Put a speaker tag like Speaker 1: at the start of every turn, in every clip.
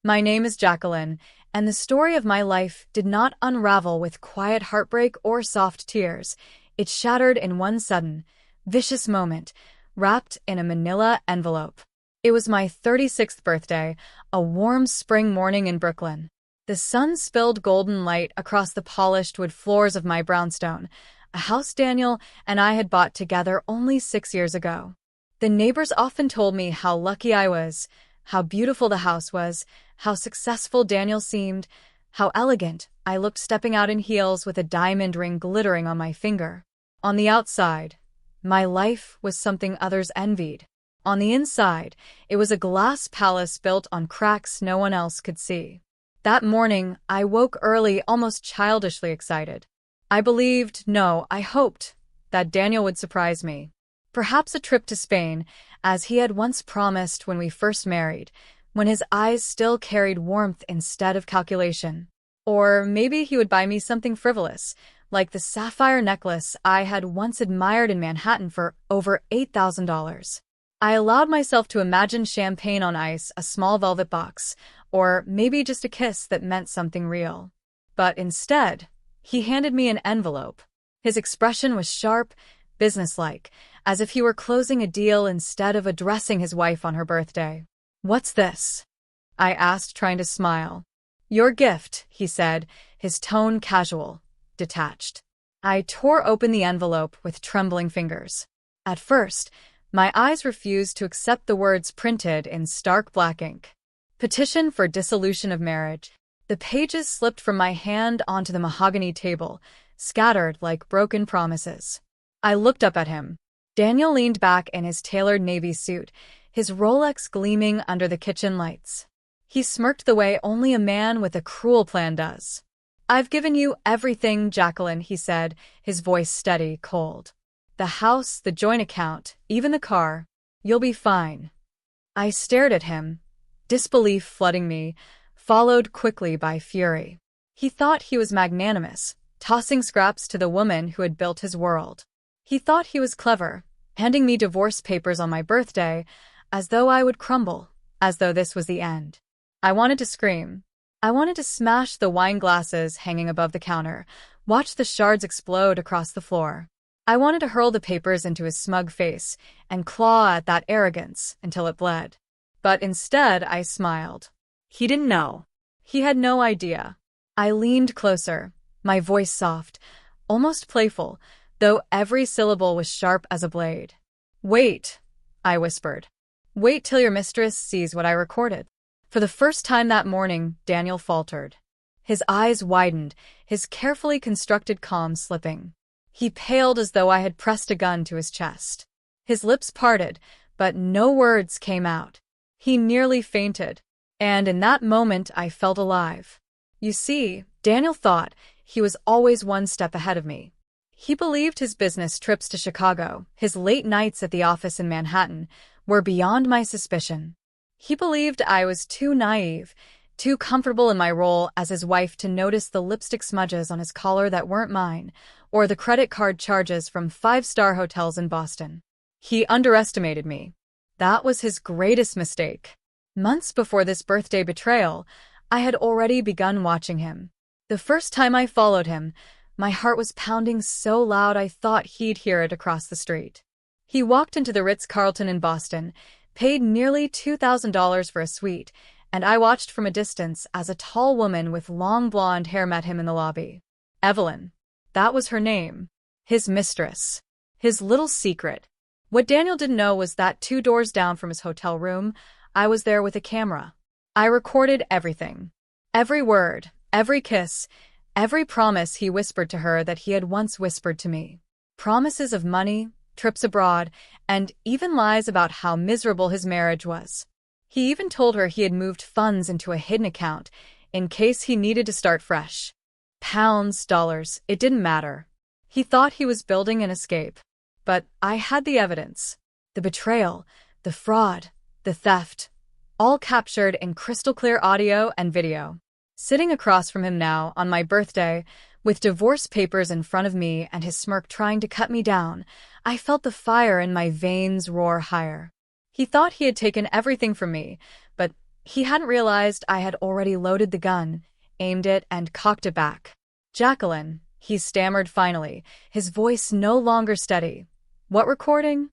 Speaker 1: My name is Jacqueline, and the story of my life did not unravel with quiet heartbreak or soft tears. It shattered in one sudden, vicious moment, wrapped in a manila envelope. It was my 36th birthday, a warm spring morning in Brooklyn. The sun spilled golden light across the polished wood floors of my brownstone, a house Daniel and I had bought together only 6 years ago. The neighbors often told me how lucky I was, how beautiful the house was, how successful Daniel seemed, how elegant I looked stepping out in heels with a diamond ring glittering on my finger. On the outside, my life was something others envied. On the inside, it was a glass palace built on cracks no one else could see. That morning, I woke early, almost childishly excited. I believed, no, I hoped, that Daniel would surprise me. Perhaps a trip to Spain, as he had once promised when we first married, when his eyes still carried warmth instead of calculation. Or maybe he would buy me something frivolous, like the sapphire necklace I had once admired in Manhattan for over $8,000. I allowed myself to imagine champagne on ice, a small velvet box, or maybe just a kiss that meant something real. But instead, he handed me an envelope. His expression was sharp, businesslike, as if he were closing a deal instead of addressing his wife on her birthday. "What's this?" I asked, trying to smile. "Your gift," he said, his tone casual, detached. I tore open the envelope with trembling fingers. At first, my eyes refused to accept the words printed in stark black ink. Petition for dissolution of marriage. The pages slipped from my hand onto the mahogany table, scattered like broken promises. I looked up at him. Daniel leaned back in his tailored navy suit, his Rolex gleaming under the kitchen lights. He smirked the way only a man with a cruel plan does. "I've given you everything, Jacqueline," he said, his voice steady, cold. "The house, the joint account, even the car. You'll be fine." I stared at him, disbelief flooding me, followed quickly by fury. He thought he was magnanimous, tossing scraps to the woman who had built his world. He thought he was clever, handing me divorce papers on my birthday, as though I would crumble, as though this was the end. I wanted to scream. I wanted to smash the wine glasses hanging above the counter, watch the shards explode across the floor. I wanted to hurl the papers into his smug face and claw at that arrogance until it bled. But instead, I smiled. He didn't know. He had no idea. I leaned closer, my voice soft, almost playful, though every syllable was sharp as a blade. "Wait," I whispered. "Wait till your mistress sees what I recorded." For the first time that morning, Daniel faltered. His eyes widened, his carefully constructed calm slipping. He paled as though I had pressed a gun to his chest. His lips parted, but no words came out. He nearly fainted. And in that moment, I felt alive. You see, Daniel thought he was always one step ahead of me. He believed his business trips to Chicago, his late nights at the office in Manhattan, were beyond my suspicion. He believed I was too naive, too comfortable in my role as his wife to notice the lipstick smudges on his collar that weren't mine, or the credit card charges from five-star hotels in Boston. He underestimated me. That was his greatest mistake. Months before this birthday betrayal, I had already begun watching him. The first time I followed him, my heart was pounding so loud I thought he'd hear it across the street. He walked into the Ritz-Carlton in Boston, paid nearly $2,000 for a suite, and I watched from a distance as a tall woman with long blonde hair met him in the lobby. Evelyn. That was her name. His mistress. His little secret. What Daniel didn't know was that 2 doors down from his hotel room, I was there with a camera. I recorded everything. Every word, every kiss, every promise he whispered to her that he had once whispered to me. Promises of money, trips abroad, and even lies about how miserable his marriage was. He even told her he had moved funds into a hidden account in case he needed to start fresh. Pounds, dollars, it didn't matter. He thought he was building an escape. But I had the evidence. The betrayal, the fraud, the theft, all captured in crystal-clear audio and video. Sitting across from him now, on my birthday, with divorce papers in front of me and his smirk trying to cut me down, I felt the fire in my veins roar higher. He thought he had taken everything from me, but He hadn't realized I had already loaded the gun, aimed it, and cocked it back. "Jacqueline," he stammered finally, his voice no longer steady. "What recording?"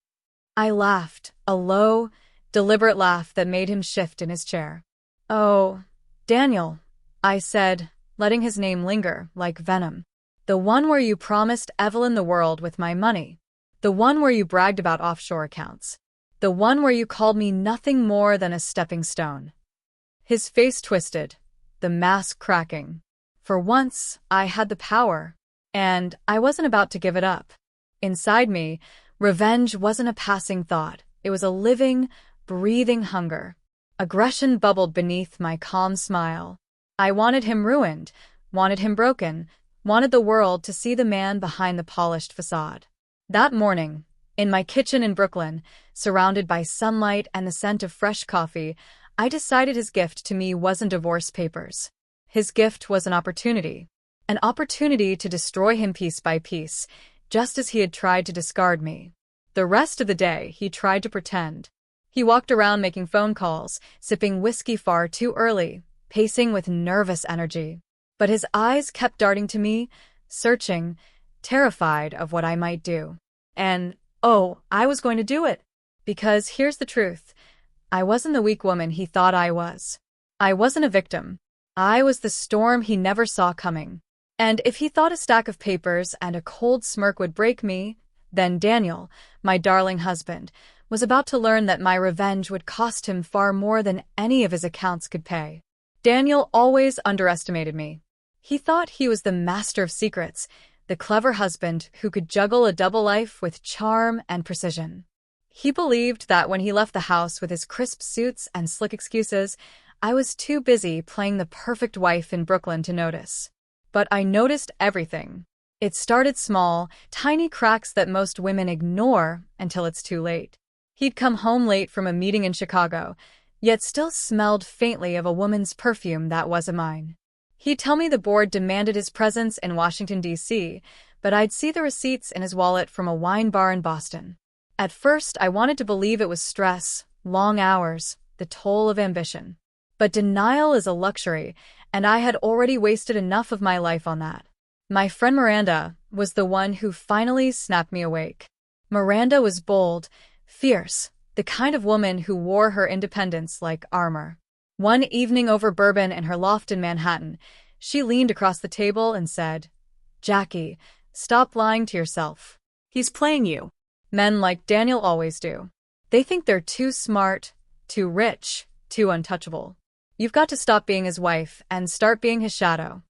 Speaker 1: I laughed, a low, deliberate laugh that made him shift in his chair. "Oh, Daniel," I said, letting his name linger like venom. "The one where you promised Evelyn the world with my money. The one where you bragged about offshore accounts. The one where you called me nothing more than a stepping stone." His face twisted, the mask cracking. For once, I had the power, and I wasn't about to give it up. Inside me, revenge wasn't a passing thought. It was a living, breathing hunger. Aggression bubbled beneath my calm smile. I wanted him ruined, wanted him broken, wanted the world to see the man behind the polished facade. That morning, in my kitchen in Brooklyn, surrounded by sunlight and the scent of fresh coffee, I decided his gift to me wasn't divorce papers. His gift was an opportunity to destroy him piece by piece, just as he had tried to discard me. The rest of the day, he tried to pretend. He walked around making phone calls, sipping whiskey far too early, pacing with nervous energy. But his eyes kept darting to me, searching, terrified of what I might do. And, oh, I was going to do it. Because here's the truth. I wasn't the weak woman he thought I was. I wasn't a victim. I was the storm he never saw coming. And if he thought a stack of papers and a cold smirk would break me, then Daniel, my darling husband, was about to learn that my revenge would cost him far more than any of his accounts could pay. Daniel always underestimated me. He thought he was the master of secrets, the clever husband who could juggle a double life with charm and precision. He believed that when he left the house with his crisp suits and slick excuses, I was too busy playing the perfect wife in Brooklyn to notice. But I noticed everything. It started small, tiny cracks that most women ignore until it's too late. He'd come home late from a meeting in Chicago, yet still smelled faintly of a woman's perfume that wasn't mine. He'd tell me the board demanded his presence in Washington, D.C., but I'd see the receipts in his wallet from a wine bar in Boston. At first, I wanted to believe it was stress, long hours, the toll of ambition. But denial is a luxury, and I had already wasted enough of my life on that. My friend Miranda was the one who finally snapped me awake. Miranda was bold, fierce, the kind of woman who wore her independence like armor. One evening over bourbon in her loft in Manhattan, she leaned across the table and said, "Jackie, stop lying to yourself. He's playing you. Men like Daniel always do. They think they're too smart, too rich, too untouchable. You've got to stop being his wife and start being his shadow."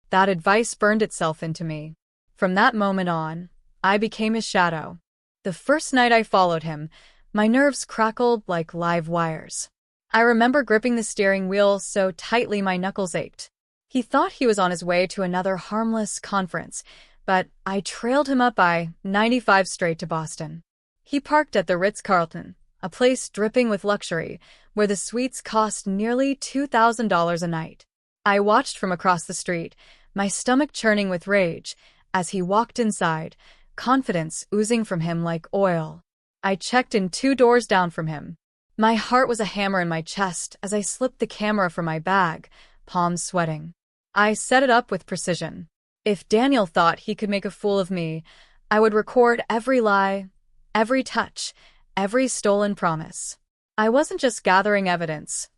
Speaker 1: That advice burned itself into me. From that moment on, I became his shadow. The first night I followed him, my nerves crackled like live wires. I remember gripping the steering wheel so tightly my knuckles ached. He thought he was on his way to another harmless conference, but I trailed him up I-95 straight to Boston. He parked at the Ritz-Carlton, a place dripping with luxury, where the suites cost nearly $2,000 a night. I watched from across the street, my stomach churning with rage, as he walked inside, confidence oozing from him like oil. I checked in 2 doors down from him. My heart was a hammer in my chest as I slipped the camera from my bag, palms sweating. I set it up with precision. If Daniel thought he could make a fool of me, I would record every lie, every touch, every stolen promise. I wasn't just gathering evidence.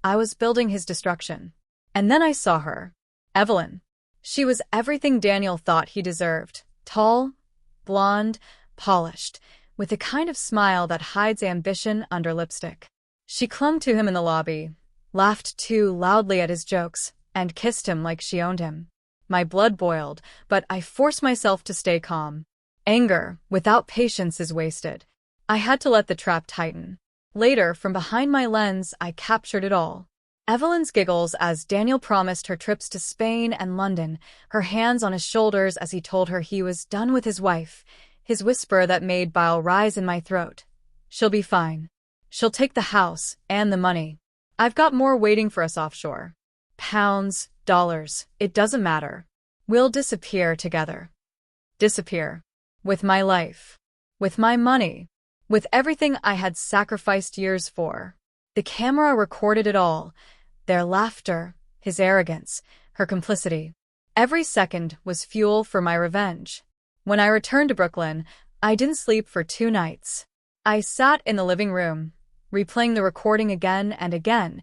Speaker 1: I was building his destruction. And then I saw her. Evelyn. She was everything Daniel thought he deserved. Tall, blonde, polished, with the kind of smile that hides ambition under lipstick. She clung to him in the lobby, laughed too loudly at his jokes, and kissed him like she owned him. My blood boiled, but I forced myself to stay calm. Anger, without patience, is wasted. I had to let the trap tighten. Later, from behind my lens, I captured it all. Evelyn's giggles as Daniel promised her trips to Spain and London, her hands on his shoulders as he told her he was done with his wife, his whisper that made bile rise in my throat. "She'll be fine. She'll take the house and the money. I've got more waiting for us offshore. Pounds, dollars, it doesn't matter. We'll disappear together." Disappear. With my life. With my money. With everything I had sacrificed years for. The camera recorded it all. Their laughter, his arrogance, her complicity. Every second was fuel for my revenge. When I returned to Brooklyn, I didn't sleep for 2 nights. I sat in the living room, replaying the recording again and again,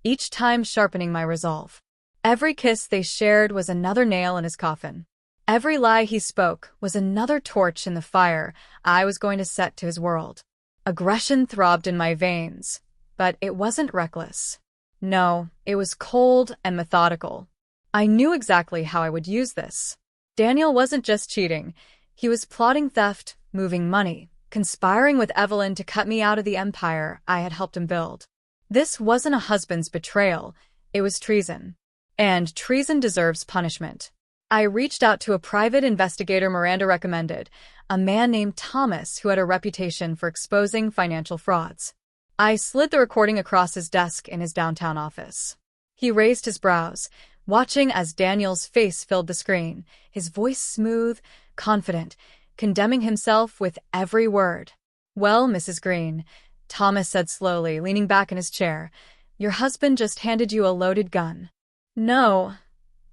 Speaker 1: each time sharpening my resolve. Every kiss they shared was another nail in his coffin. Every lie he spoke was another torch in the fire I was going to set to his world. Aggression throbbed in my veins, but it wasn't reckless. No, it was cold and methodical. I knew exactly how I would use this. Daniel wasn't just cheating. He was plotting theft, moving money, conspiring with Evelyn to cut me out of the empire I had helped him build. This wasn't a husband's betrayal, it was treason. And treason deserves punishment. I reached out to a private investigator Miranda recommended, a man named Thomas who had a reputation for exposing financial frauds. I slid the recording across his desk in his downtown office. He raised his brows, watching as Daniel's face filled the screen, his voice smooth, confident, condemning himself with every word. "Well, Mrs. Green," Thomas said slowly, leaning back in his chair, "your husband just handed you a loaded gun." "No,"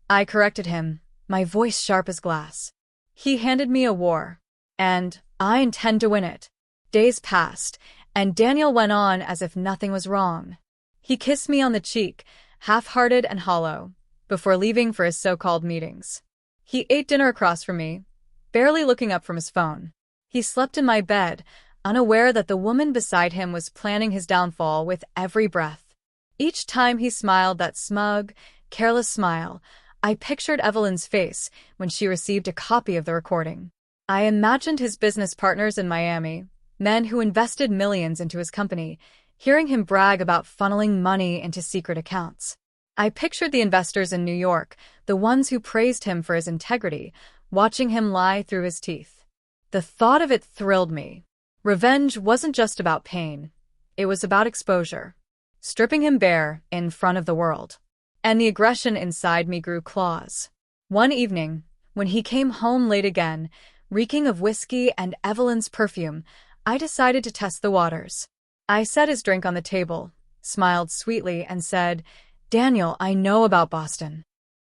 Speaker 1: I corrected him, my voice sharp as glass. "He handed me a war, and I intend to win it." Days passed, and Daniel went on as if nothing was wrong. He kissed me on the cheek, half-hearted and hollow, before leaving for his so-called meetings. He ate dinner across from me, barely looking up from his phone. He slept in my bed, unaware that the woman beside him was planning his downfall with every breath. Each time he smiled that smug, careless smile, I pictured Evelyn's face when she received a copy of the recording. I imagined his business partners in Miami, men who invested millions into his company, hearing him brag about funneling money into secret accounts. I pictured the investors in New York, the ones who praised him for his integrity, watching him lie through his teeth. The thought of it thrilled me. Revenge wasn't just about pain. It was about exposure. Stripping him bare in front of the world. And the aggression inside me grew claws. One evening, when he came home late again, reeking of whiskey and Evelyn's perfume, I decided to test the waters. I set his drink on the table, smiled sweetly, and said, "Daniel, I know about Boston."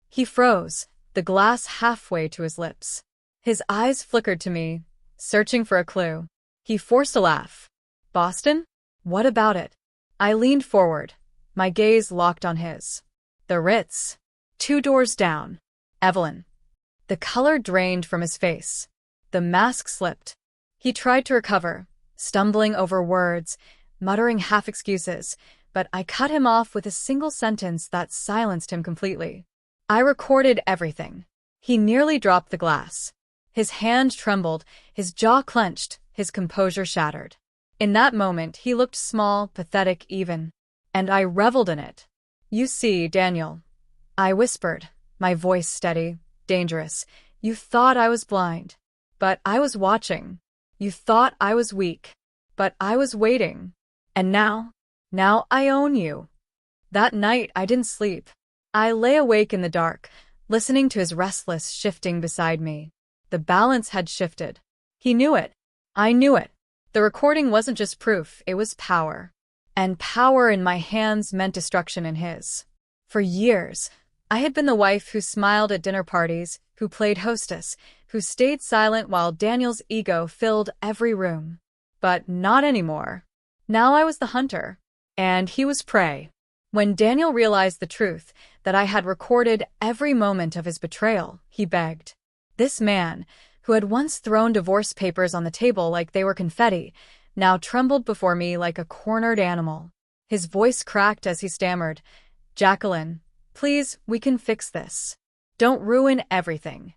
Speaker 1: He froze, the glass halfway to his lips. His eyes flickered to me, searching for a clue. He forced a laugh. "Boston? What about it?" I leaned forward, my gaze locked on his. "The Ritz. 2 doors down." "Evelyn." The color drained from his face. The mask slipped. He tried to recover, stumbling over words, muttering half-excuses, but I cut him off with a single sentence that silenced him completely. I recorded everything. He nearly dropped the glass. His hand trembled, his jaw clenched, his composure shattered. In that moment, he looked small, pathetic even, and I reveled in it. "You see, Daniel," I whispered, my voice steady, dangerous. "You thought I was blind, but I was watching. You thought I was weak, but I was waiting. And now I own you." That night, I didn't sleep. I lay awake in the dark, listening to his restless shifting beside me. The balance had shifted. He knew it. I knew it. The recording wasn't just proof, it was power. And power in my hands meant destruction in his. For years, I had been the wife who smiled at dinner parties, who played hostess, who stayed silent while Daniel's ego filled every room. But not anymore. Now I was the hunter, and he was prey. When Daniel realized the truth, that I had recorded every moment of his betrayal, he begged. This man, who had once thrown divorce papers on the table like they were confetti, now trembled before me like a cornered animal. His voice cracked as he stammered, "Jacqueline, please, we can fix this. Don't ruin everything."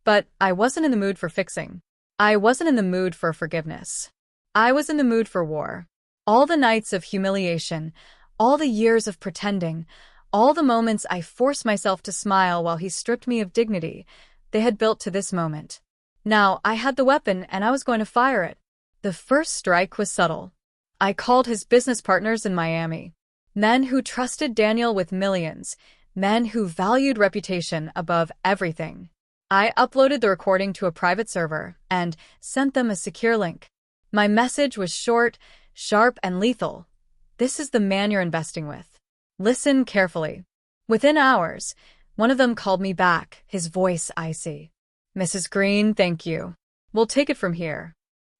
Speaker 1: But I wasn't in the mood for fixing. I wasn't in the mood for forgiveness. I was in the mood for war. All the nights of humiliation, all the years of pretending, all the moments I forced myself to smile while he stripped me of dignity, they had built to this moment. Now I had the weapon and I was going to fire it. The first strike was subtle. I called his business partners in Miami. Men who trusted Daniel with millions. Men who valued reputation above everything. I uploaded the recording to a private server and sent them a secure link. My message was short, sharp, and lethal. This is the man you're investing with. Listen carefully. Within hours, one of them called me back, his voice icy. Mrs. Green, thank you. We'll take it from here.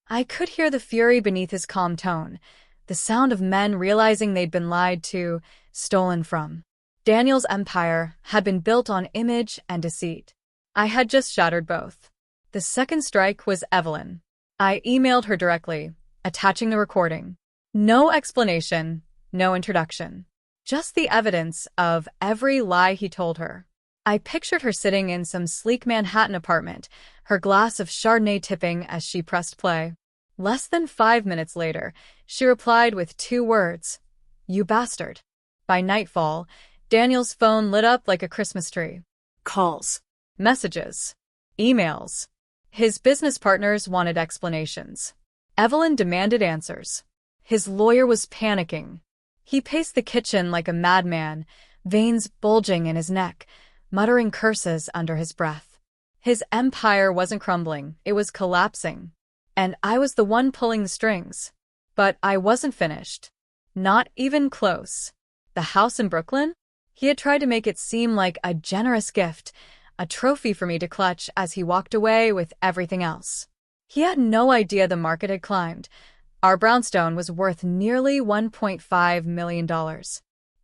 Speaker 1: I could hear the fury beneath his calm tone, the sound of men realizing they'd been lied to, stolen from. Daniel's empire had been built on image and deceit. I had just shattered both. The second strike was Evelyn. I emailed her directly, attaching the recording. No explanation, no introduction. Just the evidence of every lie he told her. I pictured her sitting in some sleek Manhattan apartment, her glass of Chardonnay tipping as she pressed play. Less than 5 minutes later, she replied with 2 words, "You bastard." By nightfall, Daniel's phone lit up like a Christmas tree. Calls, messages, emails. His business partners wanted explanations. Evelyn demanded answers. His lawyer was panicking. He paced the kitchen like a madman, veins bulging in his neck, muttering curses under his breath. His empire wasn't crumbling, it was collapsing. And I was the one pulling the strings. But I wasn't finished. Not even close. The house in Brooklyn? He had tried to make it seem like a generous gift, a trophy for me to clutch as he walked away with everything else. He had no idea the market had climbed. Our brownstone was worth nearly $1.5 million.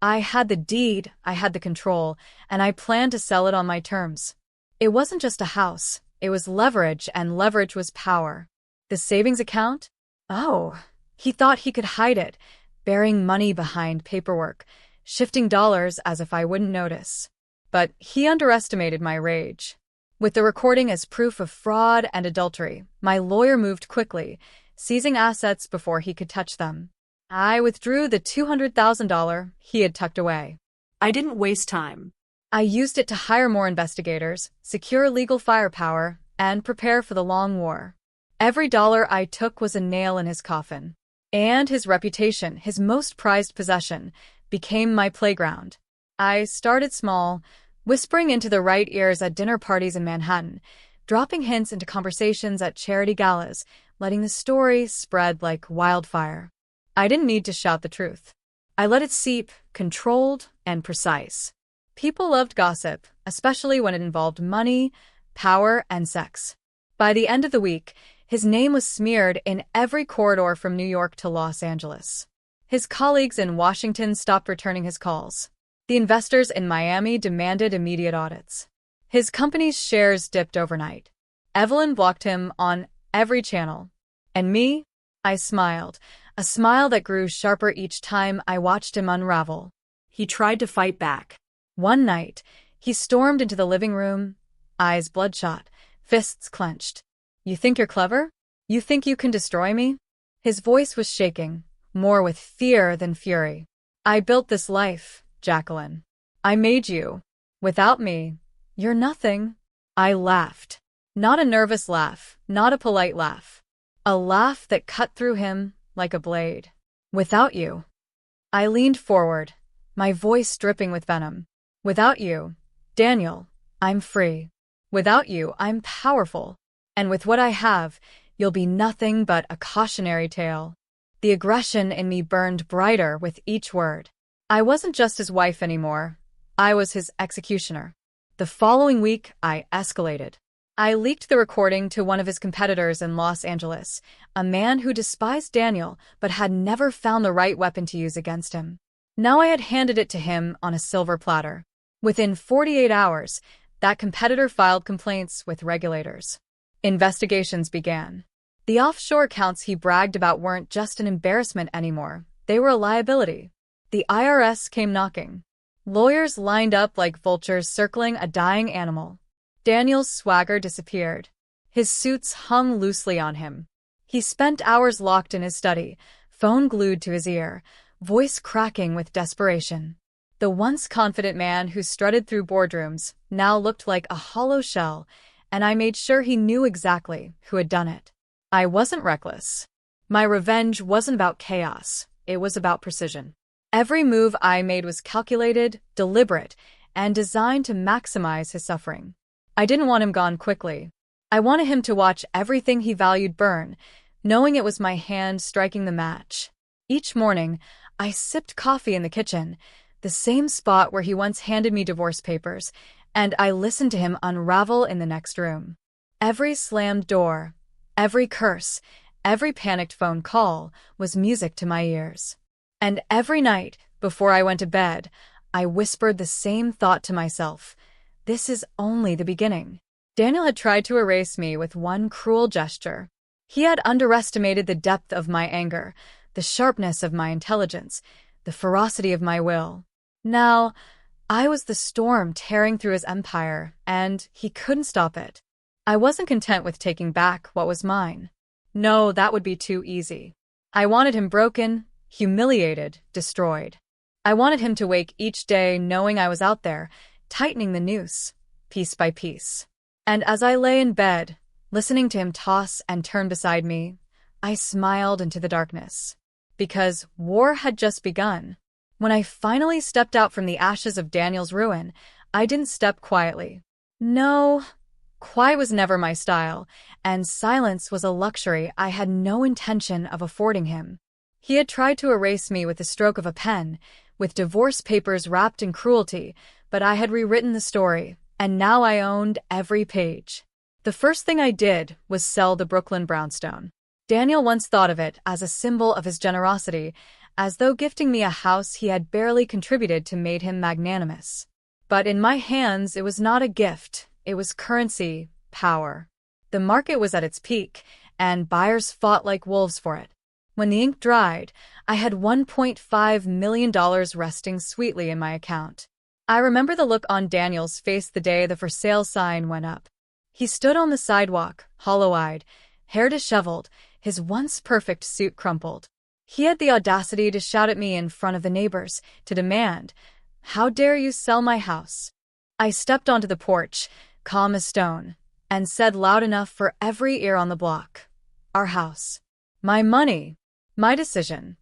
Speaker 1: I had the deed, I had the control, and I planned to sell it on my terms. It wasn't just a house, it was leverage, and leverage was power. The savings account? Oh, he thought he could hide it, burying money behind paperwork, shifting dollars as if I wouldn't notice. But he underestimated my rage. With the recording as proof of fraud and adultery, my lawyer moved quickly, seizing assets before he could touch them. I withdrew the $200,000 he had tucked away. I didn't waste time. I used it to hire more investigators, secure legal firepower, and prepare for the long war. Every dollar I took was a nail in his coffin. And his reputation, his most prized possession, became my playground. I started small, whispering into the right ears at dinner parties in Manhattan, dropping hints into conversations at charity galas, letting the story spread like wildfire. I didn't need to shout the truth. I let it seep, controlled and precise. People loved gossip, especially when it involved money, power, and sex. By the end of the week, his name was smeared in every corridor from New York to Los Angeles. His colleagues in Washington stopped returning his calls. The investors in Miami demanded immediate audits. His company's shares dipped overnight. Evelyn blocked him on every channel. And me? I smiled, a smile that grew sharper each time I watched him unravel. He tried to fight back. One night, he stormed into the living room, eyes bloodshot, fists clenched. You think you're clever? You think you can destroy me? His voice was shaking, more with fear than fury. I built this life, Jacqueline. I made you. Without me, you're nothing. I laughed. Not a nervous laugh, not a polite laugh. A laugh that cut through him like a blade. Without you. I leaned forward, my voice dripping with venom. Without you, Daniel, I'm free. Without you, I'm powerful. And with what I have, you'll be nothing but a cautionary tale. The aggression in me burned brighter with each word. I wasn't just his wife anymore. I was his executioner. The following week, I escalated. I leaked the recording to one of his competitors in Los Angeles, a man who despised Daniel but had never found the right weapon to use against him. Now I had handed it to him on a silver platter. Within 48 hours, that competitor filed complaints with regulators. Investigations began. The offshore accounts he bragged about weren't just an embarrassment anymore, they were a liability. The IRS came knocking. Lawyers lined up like vultures circling a dying animal. Daniel's swagger disappeared. His suits hung loosely on him. He spent hours locked in his study, phone glued to his ear, voice cracking with desperation. The once confident man who strutted through boardrooms now looked like a hollow shell, and I made sure he knew exactly who had done it. I wasn't reckless. My revenge wasn't about chaos, it was about precision. Every move I made was calculated, deliberate, and designed to maximize his suffering. I didn't want him gone quickly. I wanted him to watch everything he valued burn, knowing it was my hand striking the match. Each morning, I sipped coffee in the kitchen, the same spot where he once handed me divorce papers, and I listened to him unravel in the next room. Every slammed door, every curse, every panicked phone call was music to my ears. And every night, before I went to bed, I whispered the same thought to myself: this is only the beginning. Daniel had tried to erase me with one cruel gesture. He had underestimated the depth of my anger, the sharpness of my intelligence, the ferocity of my will. Now, I was the storm tearing through his empire, and he couldn't stop it. I wasn't content with taking back what was mine. No, that would be too easy. I wanted him broken, humiliated, destroyed. I wanted him to wake each day knowing I was out there, tightening the noose, piece by piece. And as I lay in bed, listening to him toss and turn beside me, I smiled into the darkness. Because war had just begun. When I finally stepped out from the ashes of Daniel's ruin, I didn't step quietly. No, quiet was never my style, and silence was a luxury I had no intention of affording him. He had tried to erase me with the stroke of a pen, with divorce papers wrapped in cruelty, but I had rewritten the story, and now I owned every page. The first thing I did was sell the Brooklyn brownstone. Daniel once thought of it as a symbol of his generosity, as though gifting me a house he had barely contributed to made him magnanimous. But in my hands, it was not a gift, it was currency, power. The market was at its peak, and buyers fought like wolves for it. When the ink dried, I had $1.5 million resting sweetly in my account. I remember the look on Daniel's face the day the for sale sign went up. He stood on the sidewalk, hollow-eyed, hair disheveled, his once perfect suit crumpled. He had the audacity to shout at me in front of the neighbors, to demand, "How dare you sell my house?" I stepped onto the porch, calm as stone, and said loud enough for every ear on the block, "Our house. My money. My decision."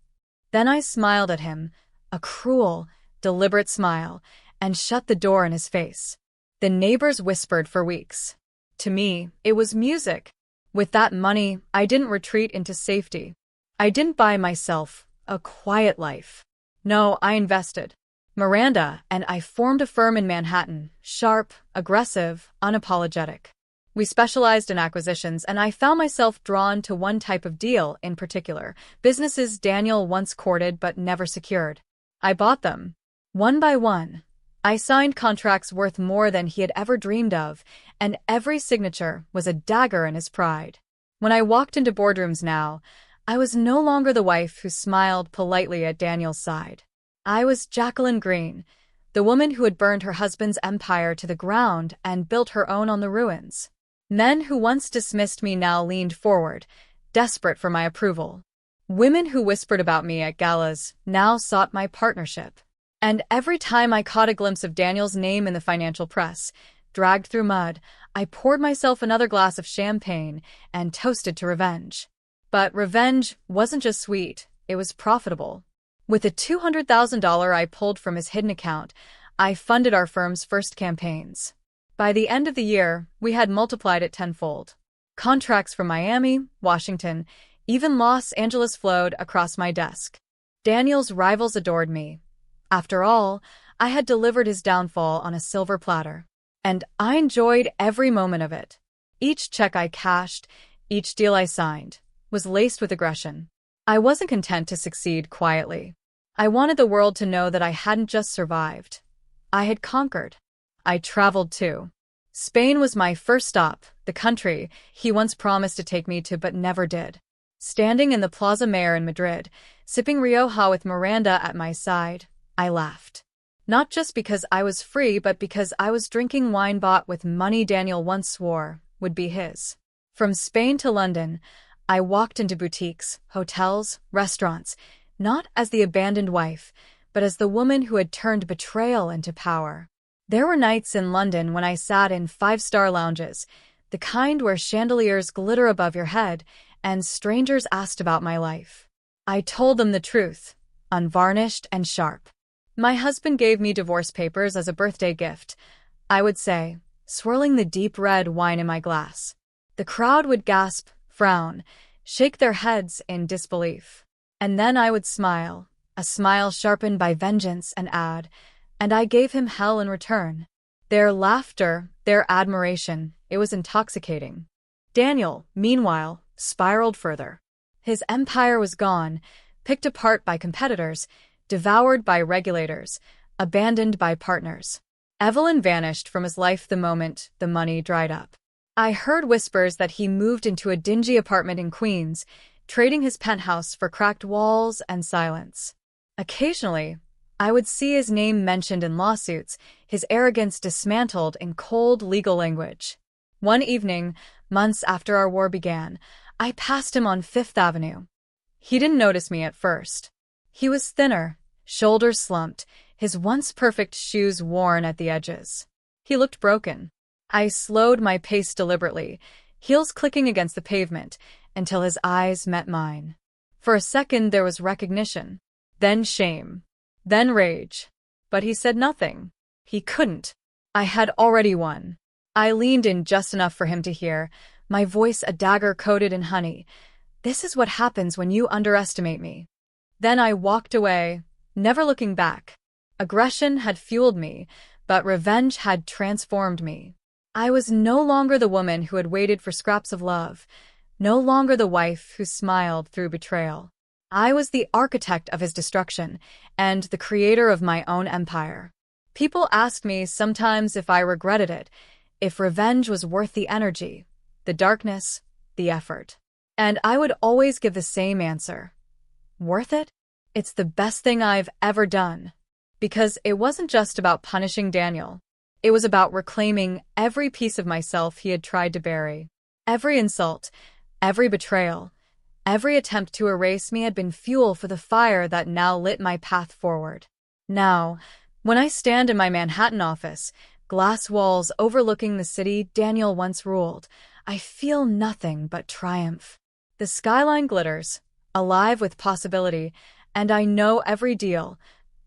Speaker 1: Then I smiled at him, a cruel, deliberate smile, and shut the door in his face. The neighbors whispered for weeks. To me, it was music. With that money, I didn't retreat into safety. I didn't buy myself a quiet life. No, I invested. Miranda and I formed a firm in Manhattan, sharp, aggressive, unapologetic. We specialized in acquisitions, and I found myself drawn to one type of deal in particular, businesses Daniel once courted but never secured. I bought them. One by one. I signed contracts worth more than he had ever dreamed of, and every signature was a dagger in his pride. When I walked into boardrooms now, I was no longer the wife who smiled politely at Daniel's side. I was Jacqueline Green, the woman who had burned her husband's empire to the ground and built her own on the ruins. Men who once dismissed me now leaned forward, desperate for my approval. Women who whispered about me at galas now sought my partnership. And every time I caught a glimpse of Daniel's name in the financial press, dragged through mud, I poured myself another glass of champagne and toasted to revenge. But revenge wasn't just sweet, it was profitable. With the $200,000 I pulled from his hidden account, I funded our firm's first campaigns. By the end of the year, we had multiplied it tenfold. Contracts from Miami, Washington, even Los Angeles flowed across my desk. Daniel's rivals adored me. After all, I had delivered his downfall on a silver platter. And I enjoyed every moment of it. Each check I cashed, each deal I signed, was laced with aggression. I wasn't content to succeed quietly. I wanted the world to know that I hadn't just survived. I had conquered. I traveled too. Spain was my first stop, the country he once promised to take me to but never did. Standing in the Plaza Mayor in Madrid, sipping Rioja with Miranda at my side, I laughed. Not just because I was free, but because I was drinking wine bought with money Daniel once swore would be his. From Spain to London, I walked into boutiques, hotels, restaurants, not as the abandoned wife, but as the woman who had turned betrayal into power. There were nights in London when I sat in five-star lounges, the kind where chandeliers glitter above your head, and strangers asked about my life. I told them the truth, unvarnished and sharp. My husband gave me divorce papers as a birthday gift, I would say, swirling the deep red wine in my glass. The crowd would gasp, frown, shake their heads in disbelief. And then I would smile, a smile sharpened by vengeance and I gave him hell in return. Their laughter, their admiration, it was intoxicating. Daniel, meanwhile, spiraled further. His empire was gone, picked apart by competitors, devoured by regulators, abandoned by partners. Evelyn vanished from his life the moment the money dried up. I heard whispers that he moved into a dingy apartment in Queens, trading his penthouse for cracked walls and silence. Occasionally, I would see his name mentioned in lawsuits, his arrogance dismantled in cold legal language. One evening, months after our war began, I passed him on Fifth Avenue. He didn't notice me at first. He was thinner, shoulders slumped, his once perfect shoes worn at the edges. He looked broken. I slowed my pace deliberately, heels clicking against the pavement, until his eyes met mine. For a second there was recognition, then shame, then rage. But he said nothing. He couldn't. I had already won. I leaned in just enough for him to hear, my voice a dagger coated in honey. This is what happens when you underestimate me. Then I walked away, never looking back. Aggression had fueled me, but revenge had transformed me. I was no longer the woman who had waited for scraps of love, no longer the wife who smiled through betrayal. I was the architect of his destruction, and the creator of my own empire. People asked me sometimes if I regretted it, if revenge was worth the energy, the darkness, the effort. And I would always give the same answer. Worth it? It's the best thing I've ever done. Because it wasn't just about punishing Daniel. It was about reclaiming every piece of myself he had tried to bury. Every insult, every betrayal, every attempt to erase me had been fuel for the fire that now lit my path forward. Now, when I stand in my Manhattan office, glass walls overlooking the city Daniel once ruled, I feel nothing but triumph. The skyline glitters, alive with possibility, and I know every deal,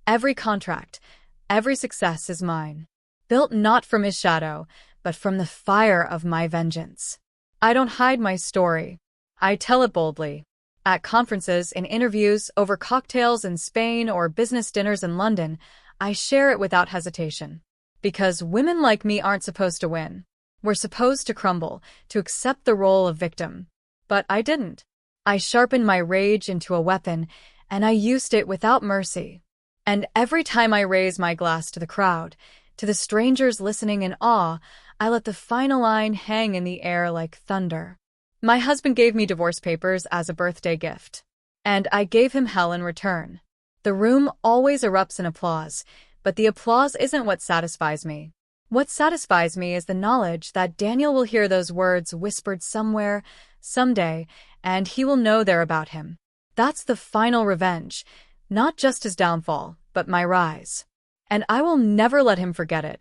Speaker 1: every contract, every success is mine. Built not from his shadow, but from the fire of my vengeance. I don't hide my story. I tell it boldly. At conferences, in interviews, over cocktails in Spain or business dinners in London, I share it without hesitation. Because women like me aren't supposed to win. We're supposed to crumble, to accept the role of victim. But I didn't. I sharpened my rage into a weapon, and I used it without mercy. And every time I raise my glass to the crowd, to the strangers listening in awe, I let the final line hang in the air like thunder. My husband gave me divorce papers as a birthday gift. And I gave him hell in return. The room always erupts in applause, but the applause isn't what satisfies me. What satisfies me is the knowledge that Daniel will hear those words whispered somewhere, someday, and he will know they're about him. That's the final revenge, not just his downfall, but my rise. And I will never let him forget it.